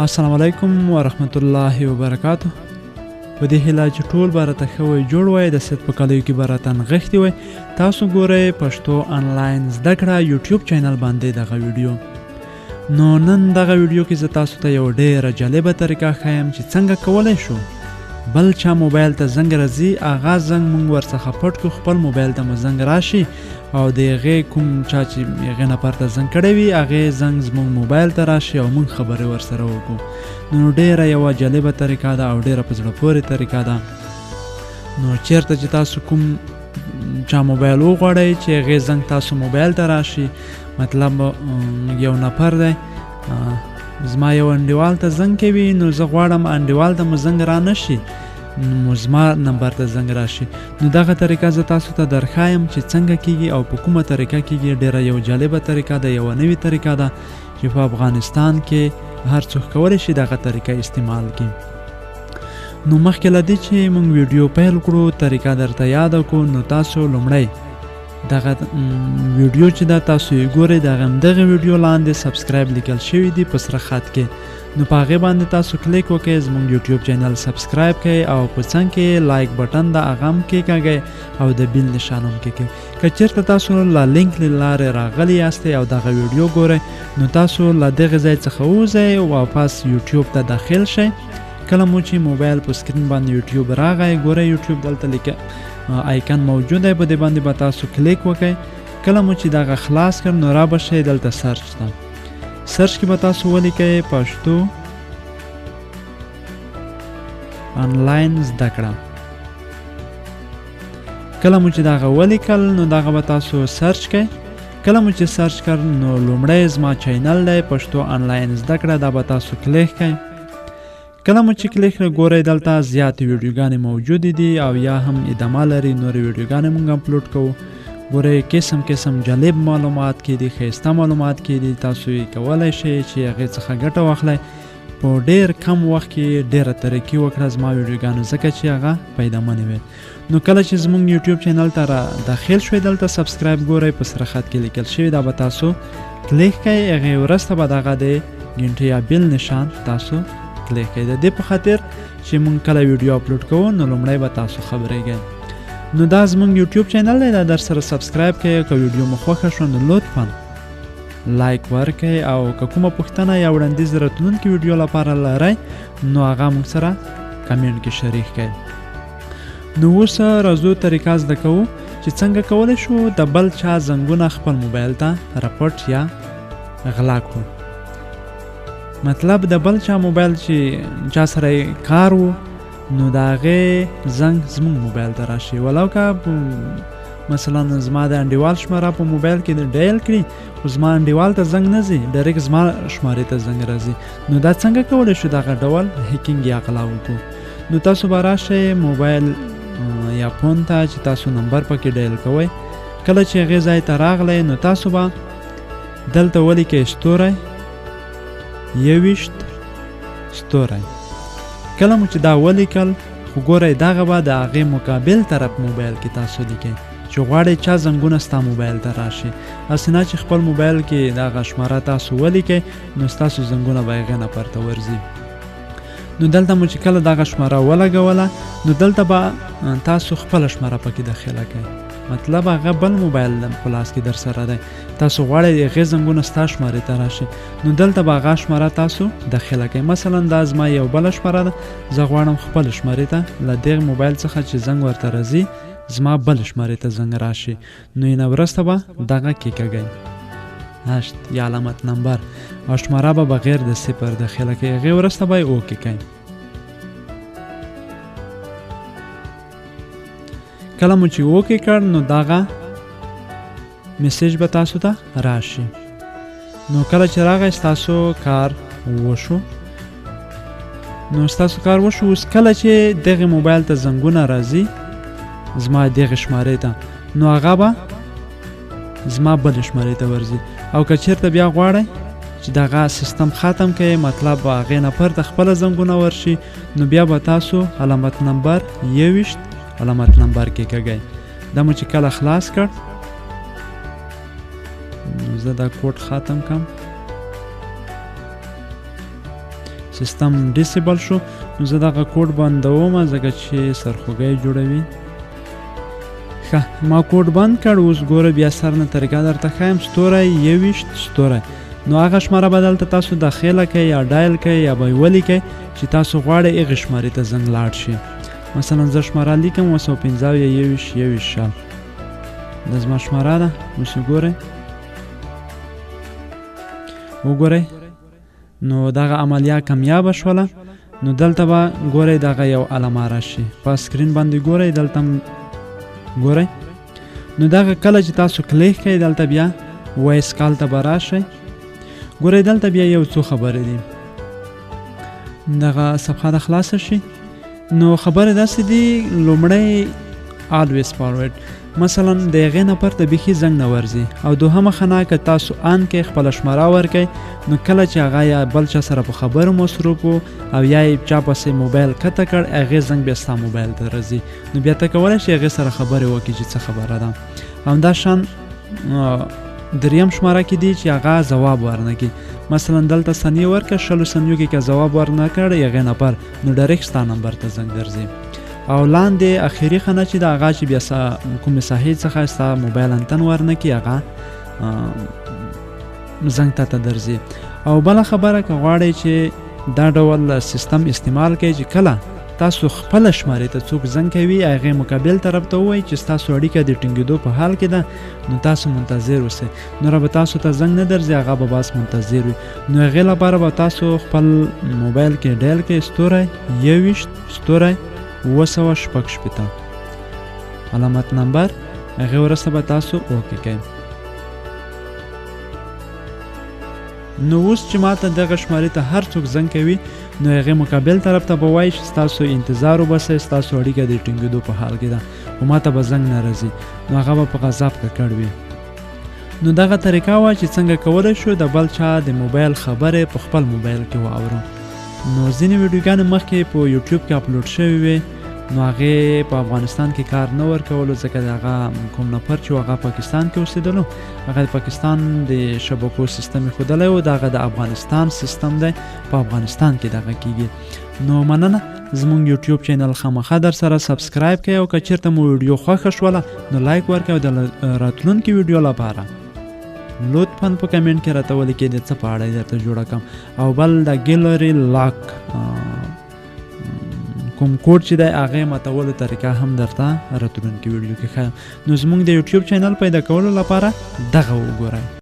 السلام علیکم ورحمت الله وبرکاته. په دې هیله چې ټول به راته ښه وی جوړ وی د سید په کلیو کې به راته نغښتي وی. تاسو ګورئ پښتو آنلاین زده کړه یوټیوب چینل باندې دغه ویډیو. نو نن دغه ویډیو کې زه تاسو ته یو ډېره جالبه طریقه ښایم چې څنګه کولی شو بل چا موبایل ته زنګ راځي، هغه زنګ موږ ورڅخه پټ کړو، خپل موبایل ته مو زنګ راشي او د هغې کوم چا چې هغې نفر ته زنګ کړی وي هغې زنګ زموږ موبایل ته راشي او موږ خبرې ورسره وکړو. نو ډېره یوه جالبه طریقه ده او ډېره په زړه پورې طریقه ده. نو چېرته چې تاسو کوم چا موبایل وغواړئ چې هغې زنګ تاسو موبایل ته راشي، مطلب یو نفر دی زما یو انډیوال ته زنګ کوي، نو زه غواړم انډیوال ته مو زنګ را نه شي، نو زما نمبر ته زنګ راشي. نو دغه طریقه زه تاسو ته درښایم چې څنګه کیږي او په کومه طریقه کیږي. ډېره یو جالبه طریقه ده، یوه نوې طریقه ده چې په افغانستان کې هر څوک کولی شي دغه طریقه استعمال کړي. نو مخکې له دې چې موږ ویډیو پیل کړو طریقه درته یاده کړو، نو تاسو لومړی دغه ویډیو چې دا تاسو یې ګورئ دغه ویډیو لاندې سبسکرایب لیکل شوي دي په سره خط کې، نو په هغې باندې تاسو کلیک وکړئ، زموږ یوټیوب چینل سبسکرایب کړئ او په څنګ کې لایک بټن ده هغه هم کېکاږئ او د بیل نشان هم کېکاږئ. که چېرته تاسو له لینک له لارې راغلي یاستئ او دغه ویډیو ګورئ، نو تاسو له دغه ځای څخه ووځئ او واپس یوټیوب ته داخل شئ. کله مو چې موبایل په سکرین باندې یوټیوب راغی، ګورئ یوټیوب دلته لیکه آیکن موجود دی، په دې باندې به تاسو کلیک وکړئ. کله مو چې دغه خلاص کړ نو را به شئ دلته سرچ ته. سرچ کې به تاسو ولیکئ پښتو آنلاین زده کړه. کله مو چې دغه ولیکل نو دغه به تاسو سرچ کړئ. کله مو چې سرچ کړ نو لومړی زما چینل دی پښتو آنلاین زده کړه، دا به تاسو کلیک کړئ. کله مو چې کلیک کړئ ګورئ دلته زیاتې ویډیوګانې موجودې دي او یا هم ادامه لري، نورې ویډیوګانې موږ اپلوډ کوو. ګورئ قسم جالب معلومات کې دي، ښایسته معلومات کې دي، تاسو یې کولی شئ چې هغې څخه ګټه واخلئ. په ډېر کم وخت کې ډېره ترقي وکړه زما ویډیوګانو، ځکه چې هغه پیدامنې وې. نو کله چې زموږ یوټیوب چینل ته را داخل شوئ دلته سبسکرایب ګورئ په سره خط کې لیکل شوي، دا به تاسو کلیک کړئ. هغې وروسته به دغه د ګنټې یا بیل نشان تاسو کلیک کړئ. د دې په خاطر چې موږ کله ویډیو اپلوډ کوو نو لومړی به تاسو خبرېږئ. نو دا زموږ یوټیوب چینل دی، دا در سره سبسکرایب کړئ. که ویډیو مو خوښه شوه نو لطفا لایک ورکړئ او که کومه پوښتنه یا وړاندیز راتلونکي ویډیو لپاره لرئ نو هغه موږ سره کمنټ کې شریک کړئ. نو اوس راځو طریقه زده کوو چې څنګه کولی شو د بل چا زنګونه خپل موبایل ته راپټ یا غلا کړو. مطلب د بل چا موبایل چې چا سره کار و نو د هغې زنګ زموږ موبایل ته راشي، ولو که مثلا زما د انډیوال شماره په موبایل کې ډایل کړي خو زما انډیوال ته زنګ نه ځي، ډایرکټ زما شمارې ته زنګ راځي. نو دا څنګه کولی شو دغه ډول هیکینګ یا غلا وکړو؟ نو تاسو به راشئ موبایل یا فون ته چې تاسو نمبر پکې ډایل کوئ. کله چې هغې ځای ته راغلی نو تاسو به دلته ولیکئ ستوری 21 ستوری. کله مو چې دا ولیکل خو ګورئ دغه به د هغې مقابل طرف موبایل کې تاسو لیکئ چې غواړئ چا زنګونه ستا موبایل ته راشي. هسې نه چې خپل موبایل کې دغه شماره تاسو ولیکئ نو ستاسو زنګونه به هغې نفر ته ورځي. نو دلته مو چې کله دغه شماره ولګوله نو دلته به تاسو خپله شماره پکې داخله کړئ، مطلب هغه بل موبایل په لاس کې در سره دی، تاسو غواړئ هغې زنګونه ستا شمارې ته راشي نو دلته به هغه شماره تاسو داخله کړئ. مثلا دا زما یو بله شماره ده، زه غواړم خپلې شمارې ته له دغه موبایل څخه چې زنګ ورته راځي زما بلې شمارې ته زنګ راشي. نو یې نه وروسته به دغه کېکاږئ 8 یا علامت نمبر او شماره به بغیر د صفر داخله کړئ. هغې وروسته به یې اوکې کړئ. کله مو چې اوکې کړ نو دغه میسیج به تاسو ته راشي. نو کله چې راغی ستاسو کار وشو. نو ستاسو کار وشو. اوس کله چې دغه موبایل ته زنګونه راځي زما دغه شمارې ته نو هغه به زما بلې شمارې ته ورځي. او که چېرته بیا غواړئ چې دغه سیستم ختم کړئ، مطلب هغې نفر ته خپله زنګونه ورشي، نو بیا به تاسو علامت نمبر 21 علامت نمبر کېکاږئ. دا مو چې کله خلاص کړ نو زه دا کوډ ختم کړم. سیستم ډیسیبل شو نو زه دغه کوډ بندوم ځکه چې سرخوږی جوړوي. ښه ما کوډ بند کړ. اوس ګوره بیا سر نه طریقه درته ښایم. ستوری 21 ستوری نو هغه شماره به دلته تاسو داخله کړئ یا ډایل کړئ یا به یې ولیکئ چې تاسو غواړئ هغې شمارې ته زنګ لاړ شي. مثلا زه شماره لیکم 215 یا 21 شل دا زما شماره ده. اوس وګورئ نو دغه عملیه کامیابه شوله. نو دلته به ګورئ دغه یو علامه راشي په سکرین باندې ګورئ دلته ګورئ. نو دغه کله چې تاسو کلیک کړئ دلته بیا وایس کال ته به راشئ. ګورئ دلته بیا یو څو خبرې دي. دغه صفحه د خلاصه شي نو خبرې داسې دي لومړی always forward مثلا د هغې نه پرته بیخي زنګ نه ورځي او دوهمه خانه که تاسو آن کې خپله شماره ورکئ نو کله چې هغه یا بل چا سره په خبرو مصروف و او یا یې چا پسې موبایل کته کړ هغې زنګ بیا ستا موبایل ته راځي نو بیا ته کولی شي هغې سره خبرې وکړي چې څه خبره ده. همدا شان دریم شماره کې دی چې هغه ځواب ورنکړي. مثلا دلته ثانیې ورکړه 100 ثانیو کې که ځواب ورنکړ هغې نه پر نو ډایرکټ ستا نمبر ته زنګ درځي. او لاندې اخري خانه چې د هغه چې بیا کومې ساحې څخه ستا موبایل انتن ورنکړي هغه زنګ ته درځي. او بله خبره که غواړئ چې دا ډول سیستم استعمال کړئ چې کله تاسو خپله شمارې ته څوک زنګ کوي هغې مقابل طرف ته ووایي چې ستاسو اړیکه د ټینګېدو په حال کې ده نو تاسو منتظر اوسئ. نوره به تاسو ته زنګ نه درځي هغه به بس منتظر وي. نو هغې لپاره به تاسو خپل موبایل کې ډایل کړئ ستوری 21 ستوری 216 علامت نمبر هغې وروسته به تاسو اوکې کوئ. نو اوس چې ماته دغه شمارې ته هر څوک زنګ کوي نو هغې مقابل طرف ته به وایي چې ستاسو انتظار وباسئ ستاسو اړیکه د ټینګېدو په حال کې ده خو ماته به زنګ نه راځي نو هغه به په غضب ککړ وي. نو دغه طریقه وه چې څنګه کولی شو د بل چا د موبایل خبرې په خپل موبایل کې واورو. نو ځینې ویډیوګانې مخکې په یوټیوب کې اپلوډ شوي وې نو هغې په افغانستان کې کار نه ورکولو ځکه د هغه کوم نفر چې هغه پاکستان کې اوسېدلو هغه د پاکستان د شبکو سیستم یې ښودلی و د هغه د افغانستان سیستم دی په افغانستان کې دغه کیږي. نو مننه زموږ یوټیوب چینل خامخا در سره سبسکرایب کړئ او که چېرته مو ویډیو خوښه شوله نو لایک ورکړئ او د راتلونکي ویډیو لپاره لطفاً په کمنټ کې راته ولیکئ د څه په اړه یې درته جوړه کړم. او بل د ګیلري لاک کوم کوډ چې دی هغې ماتولو طریقه هم درته راتلونکي ویډیو کې ښیم. نو زموږ د یوټیوب چینل پیدا کولو لپاره دغه وګورئ.